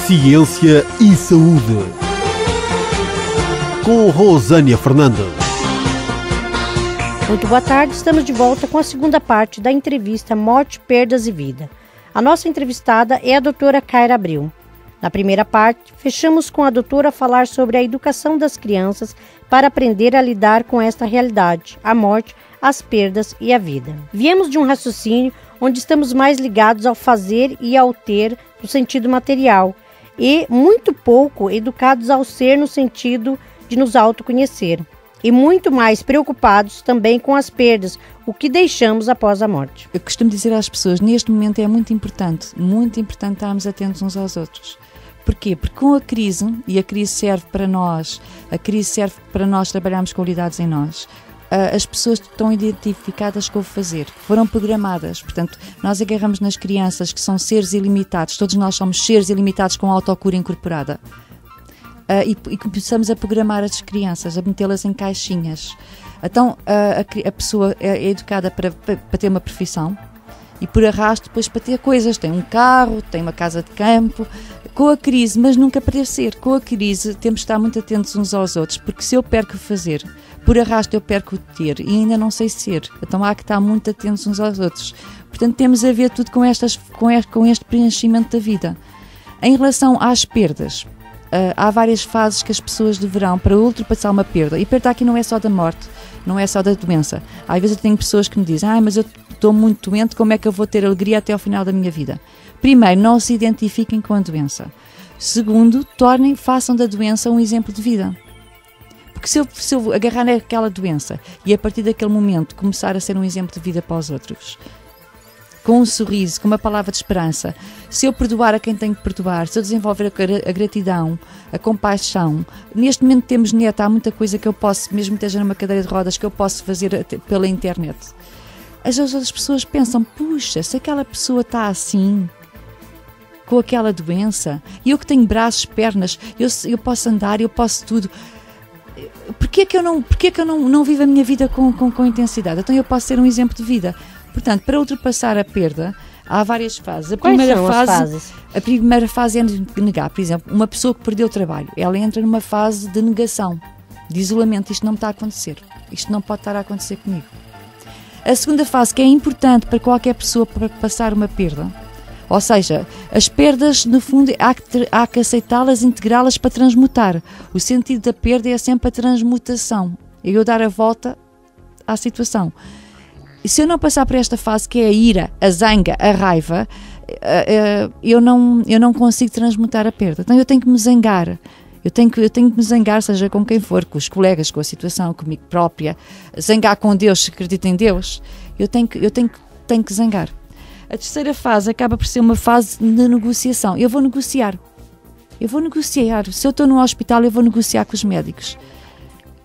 Ciência e Saúde, com Rosânia Fernandes. Muito boa tarde, estamos de volta com a segunda parte da entrevista Morte, Perdas e Vida. A nossa entrevistada é a doutora Kaira Abreu. Na primeira parte, fechamos com a doutora a falar sobre a educação das crianças para aprender a lidar com esta realidade, a morte, as perdas e a vida. Viemos de um raciocínio onde estamos mais ligados ao fazer e ao ter no sentido material e muito pouco educados ao ser no sentido de nos autoconhecer. E muito mais preocupados também com as perdas, o que deixamos após a morte. Eu costumo dizer às pessoas, neste momento é muito importante estarmos atentos uns aos outros. Porquê? Porque com a crise, e a crise serve para nós trabalharmos qualidades em nós, as pessoas estão identificadas com o fazer, foram programadas. Portanto, nós agarramos nas crianças que são seres ilimitados, todos nós somos seres ilimitados com autocura incorporada. E começamos a programar as crianças, a metê-las em caixinhas. Então a pessoa é educada para ter uma profissão e por arrasto depois para ter coisas. Tem um carro, tem uma casa de campo. Com a crise, mas nunca para ser. Com a crise temos de estar muito atentos uns aos outros, porque se eu perco o fazer, por arrasto eu perco o ter e ainda não sei ser. Então há que estar muito atentos uns aos outros. Portanto temos a ver tudo com este preenchimento da vida. Em relação às perdas, há várias fases que as pessoas deverão para ultrapassar uma perda. E perda aqui não é só da morte, não é só da doença. Às vezes eu tenho pessoas que me dizem, mas eu estou muito doente, como é que eu vou ter alegria até ao final da minha vida? Primeiro, não se identifiquem com a doença. Segundo, façam da doença um exemplo de vida. Porque se eu agarrar naquela doença e a partir daquele momento começar a ser um exemplo de vida para os outros, com um sorriso, com uma palavra de esperança, se eu perdoar a quem tenho que perdoar, se eu desenvolver a gratidão, a compaixão, neste momento temos net, há muita coisa que eu posso, mesmo que esteja numa cadeira de rodas, que eu posso fazer pela internet. As outras pessoas pensam, puxa, se aquela pessoa está assim, com aquela doença, e eu que tenho braços, pernas, eu posso andar, eu posso tudo, porquê que eu não vivo a minha vida com intensidade? Então eu posso ser um exemplo de vida. Portanto, para ultrapassar a perda, há várias fases. Quais são as fases? A primeira fase é negar. Por exemplo, uma pessoa que perdeu o trabalho, ela entra numa fase de negação, de isolamento. Isto não me está a acontecer. Isto não pode estar a acontecer comigo. A segunda fase, que é importante para qualquer pessoa para passar uma perda, ou seja, as perdas, no fundo, há que aceitá-las, integrá-las para transmutar. O sentido da perda é sempre a transmutação. É eu dar a volta à situação. E se eu não passar por esta fase, que é a ira, a zanga, a raiva, eu não consigo transmutar a perda. Então eu tenho que me zangar. Eu tenho que me zangar, seja com quem for, com os colegas, com a situação, comigo própria. Zangar com Deus, se acredito em Deus. Eu tenho que zangar. A terceira fase acaba por ser uma fase de negociação. Eu vou negociar. Se eu estou no hospital, eu vou negociar com os médicos.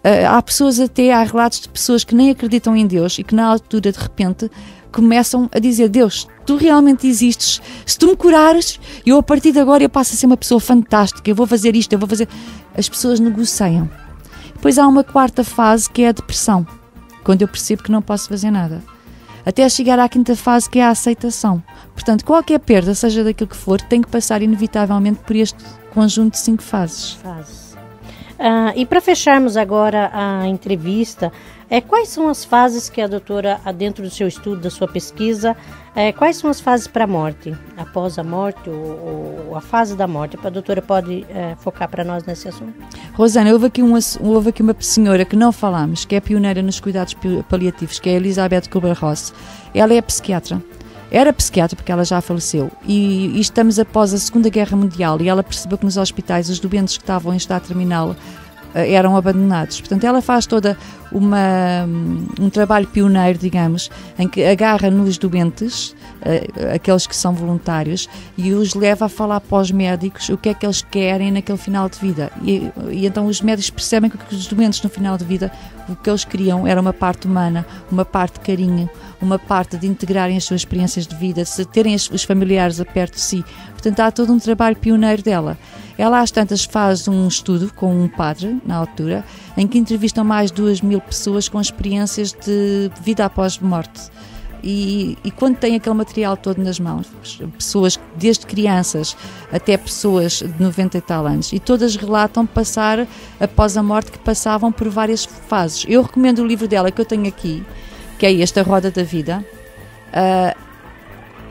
Há relatos de pessoas que nem acreditam em Deus e que na altura, de repente, começam a dizer, Deus, tu realmente existes, se tu me curares, eu a partir de agora eu passo a ser uma pessoa fantástica, eu vou fazer isto, eu vou fazer... As pessoas negociam. Depois há uma quarta fase, que é a depressão, quando eu percebo que não posso fazer nada. Até chegar à quinta fase, que é a aceitação. Portanto, qualquer perda, seja daquilo que for, tem que passar inevitavelmente por este conjunto de 5 fases. E para fecharmos agora a entrevista, quais são as fases que a doutora, dentro do seu estudo, da sua pesquisa, quais são as fases para a morte? Após a morte ou a fase da morte? A doutora pode focar para nós nesse assunto? Rosana, houve aqui uma senhora que não falámos, que é pioneira nos cuidados paliativos, que é a Elizabeth Kubler-Ross. Ela é psiquiatra. Era psiquiatra porque ela já faleceu e estamos após a Segunda Guerra Mundial e ela percebeu que nos hospitais os doentes que estavam em estado terminal eram abandonados. Portanto, ela faz toda um trabalho pioneiro, digamos, em que agarra nos doentes, aqueles que são voluntários, e os leva a falar para os médicos o que é que eles querem naquele final de vida. E então os médicos percebem que os doentes no final de vida, o que eles queriam era uma parte humana, uma parte de carinho, uma parte de integrarem as suas experiências de vida, de terem os familiares a perto de si. Portanto, há todo um trabalho pioneiro dela. Ela às tantas faz um estudo com um padre, na altura, em que entrevistam mais de 2.000 pessoas com experiências de vida após morte. e quando tem aquele material todo nas mãos, pessoas desde crianças até pessoas de 90 e tal anos, e todas relatam passar após a morte, que passavam por várias fases. Eu recomendo o livro dela que eu tenho aqui, que é este, A Roda da Vida.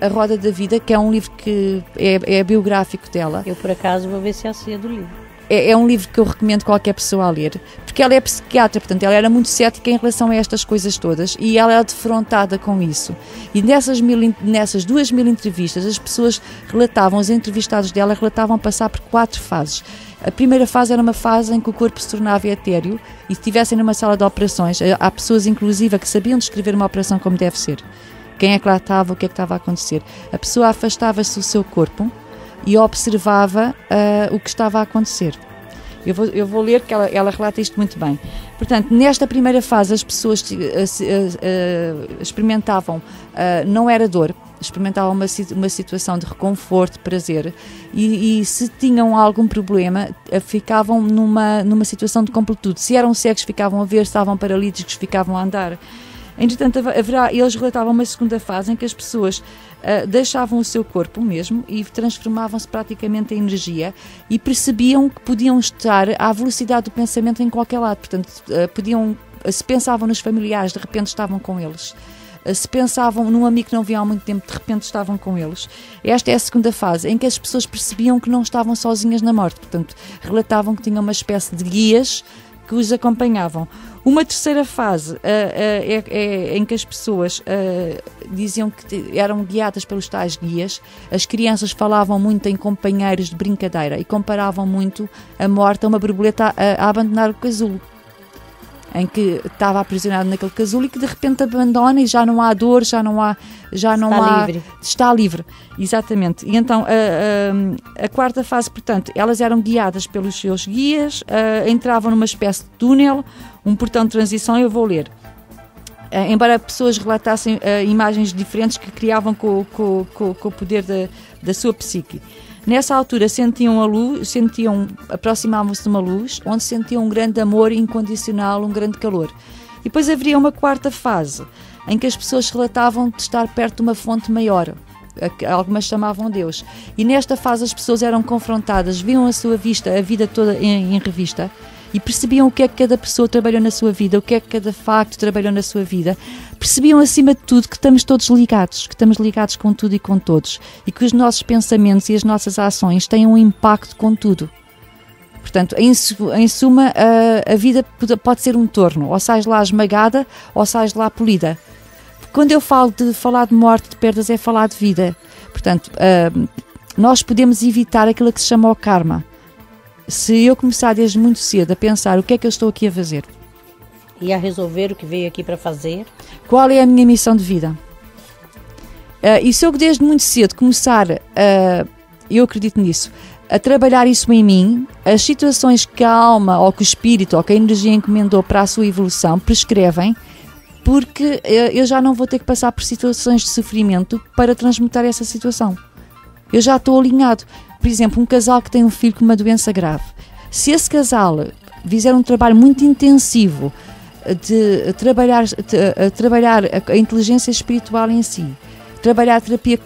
A Roda da Vida, que é um livro que é biográfico dela. Eu, por acaso, vou ver se é a ceia do livro. É um livro que eu recomendo qualquer pessoa a ler, porque ela é psiquiatra, portanto ela era muito cética em relação a estas coisas todas, e ela é defrontada com isso. E nessas 2.000 entrevistas, as pessoas relatavam, os entrevistados dela relatavam passar por 4 fases. A primeira fase era uma fase em que o corpo se tornava etéreo, e se estivessem numa sala de operações, há pessoas inclusive que sabiam descrever uma operação como deve ser. Quem é que lá estava, o que é que estava a acontecer. A pessoa afastava-se do seu corpo e observava o que estava a acontecer. Eu vou ler, que ela relata isto muito bem. Portanto, nesta primeira fase as pessoas experimentavam, não era dor, experimentavam uma situação de reconforto, de prazer, e se tinham algum problema, ficavam numa situação de completude. Se eram cegos, ficavam a ver, se estavam paralíticos, ficavam a andar. Entretanto, eles relatavam uma segunda fase em que as pessoas deixavam o seu corpo mesmo e transformavam-se praticamente em energia, e percebiam que podiam estar à velocidade do pensamento em qualquer lado. Portanto, se pensavam nos familiares, de repente estavam com eles. Se pensavam num amigo que não viam há muito tempo, de repente estavam com eles. Esta é a segunda fase, em que as pessoas percebiam que não estavam sozinhas na morte. Portanto, relatavam que tinham uma espécie de guias que os acompanhavam. Uma terceira fase é em que as pessoas diziam que eram guiadas pelos tais guias. As crianças falavam muito em companheiros de brincadeira e comparavam muito a morte a uma borboleta a abandonar o casulo, em que estava aprisionado naquele casulo e que de repente abandona e já não há dor, está livre, exatamente. E então a quarta fase, portanto, elas eram guiadas pelos seus guias, entravam numa espécie de túnel, um portão de transição. Eu vou ler. Embora pessoas relatassem imagens diferentes que criavam com o poder da sua psique. Nessa altura aproximavam-se de uma luz, onde sentiam um grande amor incondicional, um grande calor. E depois haveria uma quarta fase, em que as pessoas relatavam de estar perto de uma fonte maior, algumas chamavam Deus. E nesta fase as pessoas eram confrontadas, viam a sua vida, a vida toda em revista, e percebiam o que é que cada pessoa trabalhou na sua vida, o que é que cada facto trabalhou na sua vida. Percebiam, acima de tudo, que estamos todos ligados, que estamos ligados com tudo e com todos, e que os nossos pensamentos e as nossas ações têm um impacto com tudo. Portanto, em suma, a vida pode ser um torno, ou sais lá esmagada, ou sais lá polida. Quando eu falo de falar de morte, de perdas, é falar de vida. Portanto, nós podemos evitar aquilo que se chama o karma. Se eu começar desde muito cedo a pensar o que é que eu estou aqui a fazer, e a resolver o que veio aqui para fazer, qual é a minha missão de vida, e se eu desde muito cedo começar eu acredito nisso, a trabalhar isso em mim, as situações que a alma ou que o espírito ou que a energia encomendou para a sua evolução prescrevem, porque eu já não vou ter que passar por situações de sofrimento para transmutar essa situação. Eu já estou alinhado. Por exemplo, um casal que tem um filho com uma doença grave. Se esse casal fizer um trabalho muito intensivo de trabalhar a inteligência espiritual em si, trabalhar a terapia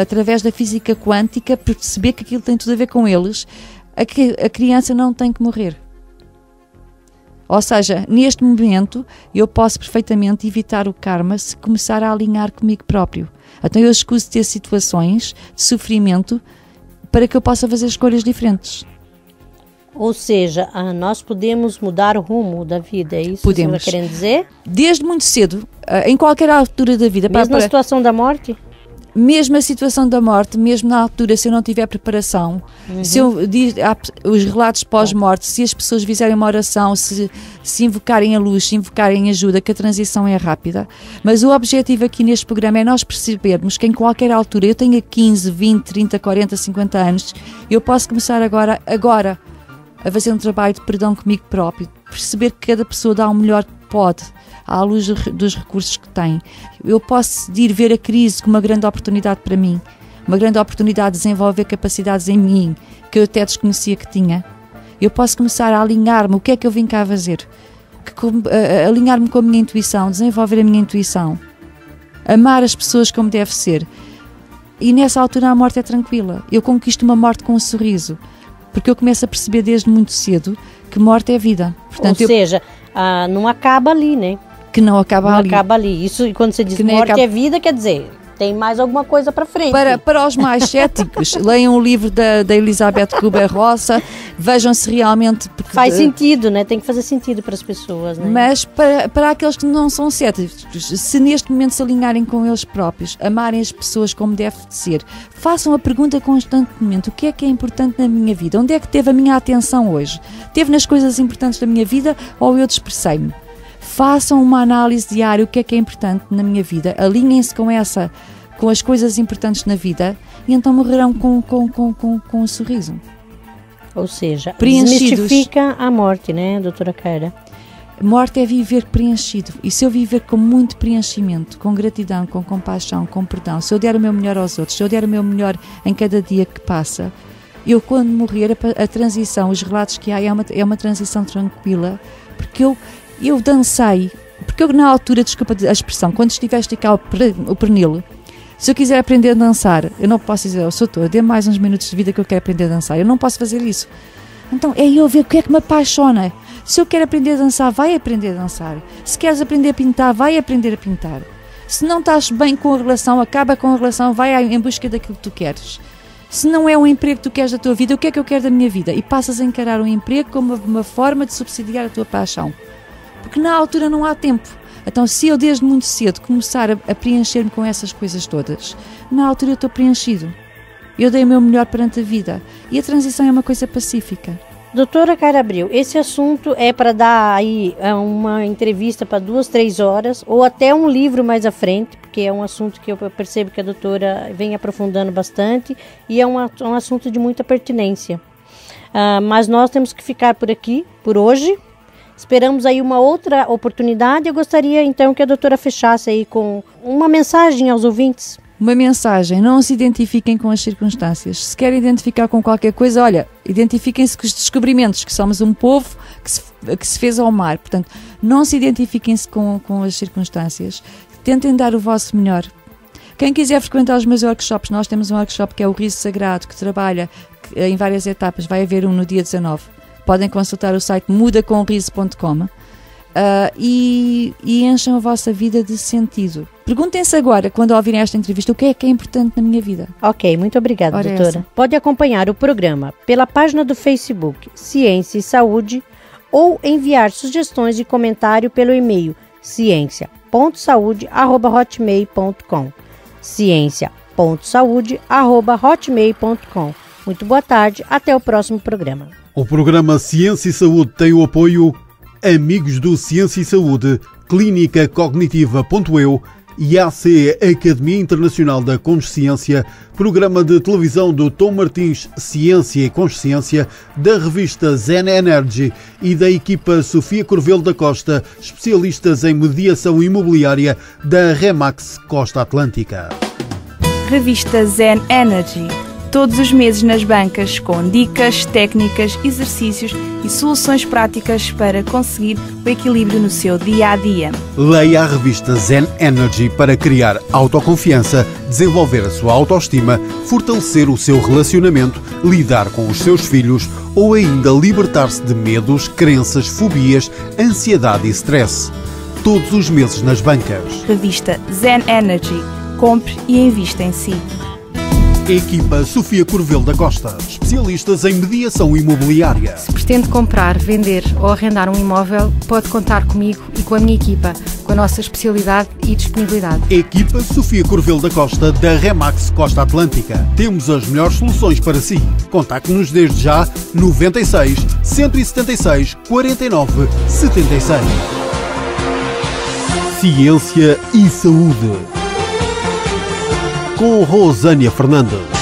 através da física quântica, perceber que aquilo tem tudo a ver com eles, a criança não tem que morrer. Ou seja, neste momento eu posso perfeitamente evitar o karma se começar a alinhar comigo próprio. Então eu escuso de ter situações de sofrimento para que eu possa fazer escolhas diferentes. Ou seja, nós podemos mudar o rumo da vida, é isso podemos. Que você está querendo dizer? Desde muito cedo, em qualquer altura da vida. Mesmo na situação da morte? Mesmo a situação da morte, mesmo na altura, se eu não tiver preparação, os relatos pós-morte, se as pessoas fizerem uma oração, se invocarem a luz, se invocarem ajuda, que a transição é rápida. Mas o objetivo aqui neste programa é nós percebermos que em qualquer altura, eu tenha 15, 20, 30, 40, 50 anos, eu posso começar agora a fazer um trabalho de perdão comigo próprio, perceber que cada pessoa dá o melhor que pode, à luz dos recursos que tem. Eu posso decidir ver a crise como uma grande oportunidade para mim, uma grande oportunidade de desenvolver capacidades em mim que eu até desconhecia que tinha. Eu posso começar a alinhar-me, o que é que eu vim cá fazer? Alinhar-me com a minha intuição, desenvolver a minha intuição, amar as pessoas como deve ser. E nessa altura a morte é tranquila. Eu conquisto uma morte com um sorriso, porque eu começo a perceber desde muito cedo que morte é vida. Portanto, ou seja, não acaba ali, né? Que não acaba ali. Não acaba ali. Isso, quando você diz morte é vida, quer dizer, tem mais alguma coisa para frente. Para os mais céticos, leiam o livro da Elizabeth Kübler-Ross, vejam se realmente... Porque, faz sentido, né? Tem que fazer sentido para as pessoas, né? Mas para aqueles que não são céticos, se neste momento se alinharem com eles próprios, amarem as pessoas como deve ser, façam a pergunta constantemente: o que é importante na minha vida? Onde é que teve a minha atenção hoje? Teve nas coisas importantes da minha vida ou eu dispersei-me? Façam uma análise diária, o que é importante na minha vida, alinhem-se com as coisas importantes na vida e então morrerão com um sorriso. Ou seja, desmistifica a morte, né, doutora Kaira? Morte é viver preenchido, e se eu viver com muito preenchimento, com gratidão, com compaixão, com perdão, se eu der o meu melhor aos outros, se eu der o meu melhor em cada dia que passa, eu quando morrer, a transição, os relatos que há é uma transição tranquila, porque eu dancei, porque eu na altura, desculpa a expressão, quando estiver a esticar o pernil, se eu quiser aprender a dançar, eu não posso dizer: doutor, dê mais uns minutos de vida que eu quero aprender a dançar. Eu não posso fazer isso. Então é eu ver o que é que me apaixona. Se eu quero aprender a dançar, vai aprender a dançar. Se queres aprender a pintar, vai aprender a pintar. Se não estás bem com a relação, acaba com a relação, vai em busca daquilo que tu queres. Se não é um emprego que tu queres da tua vida, o que é que eu quero da minha vida? E passas a encarar um emprego como uma forma de subsidiar a tua paixão. Porque na altura não há tempo. Então, se eu desde muito cedo começar a preencher-me com essas coisas todas, na altura eu estou preenchido. Eu dei o meu melhor perante a vida. E a transição é uma coisa pacífica. Doutora Kaira Abreu, esse assunto é para dar aí uma entrevista para 2, 3 horas, ou até um livro mais à frente, porque é um assunto que eu percebo que a doutora vem aprofundando bastante e é um assunto de muita pertinência. Mas nós temos que ficar por aqui, por hoje. Esperamos aí uma outra oportunidade. Eu gostaria então que a doutora fechasse aí com uma mensagem aos ouvintes. Uma mensagem: não se identifiquem com as circunstâncias. Se querem identificar com qualquer coisa, olha, identifiquem-se com os descobrimentos, que somos um povo que se fez ao mar. Portanto, não se identifiquem-se com as circunstâncias. Tentem dar o vosso melhor. Quem quiser frequentar os meus workshops, nós temos um workshop que é o Riso Sagrado, que trabalha em várias etapas. Vai haver um no dia 19. Podem consultar o site mudacomriso.com e encham a vossa vida de sentido. Perguntem-se agora, quando ouvirem esta entrevista, o que é importante na minha vida. Ok, muito obrigada, doutora. Essa. Pode acompanhar o programa pela página do Facebook Ciência e Saúde ou enviar sugestões e comentário pelo e-mail ciência.saude@hotmail.com ciência.saude@hotmail.com. Muito boa tarde, até o próximo programa. O programa Ciência e Saúde tem o apoio Amigos do Ciência e Saúde, Clínica Cognitiva.eu e AC Academia Internacional da Consciência, programa de televisão do Tom Martins Ciência e Consciência, da revista Zen Energy e da equipa Sofia Corvelo da Costa, especialistas em mediação imobiliária da Remax Costa Atlântica. Revista Zen Energy. Todos os meses nas bancas, com dicas, técnicas, exercícios e soluções práticas para conseguir o equilíbrio no seu dia-a-dia. Leia a revista Zen Energy para criar autoconfiança, desenvolver a sua autoestima, fortalecer o seu relacionamento, lidar com os seus filhos ou ainda libertar-se de medos, crenças, fobias, ansiedade e stress. Todos os meses nas bancas. Revista Zen Energy. Compre e invista em si. Equipa Sofia Corvelo da Costa, especialistas em mediação imobiliária. Se pretende comprar, vender ou arrendar um imóvel, pode contar comigo e com a minha equipa, com a nossa especialidade e disponibilidade. Equipa Sofia Corvelo da Costa, da Remax Costa Atlântica. Temos as melhores soluções para si. Contacte-nos desde já 96 176 49 76. Ciência e Saúde, com Rosânia Fernandes.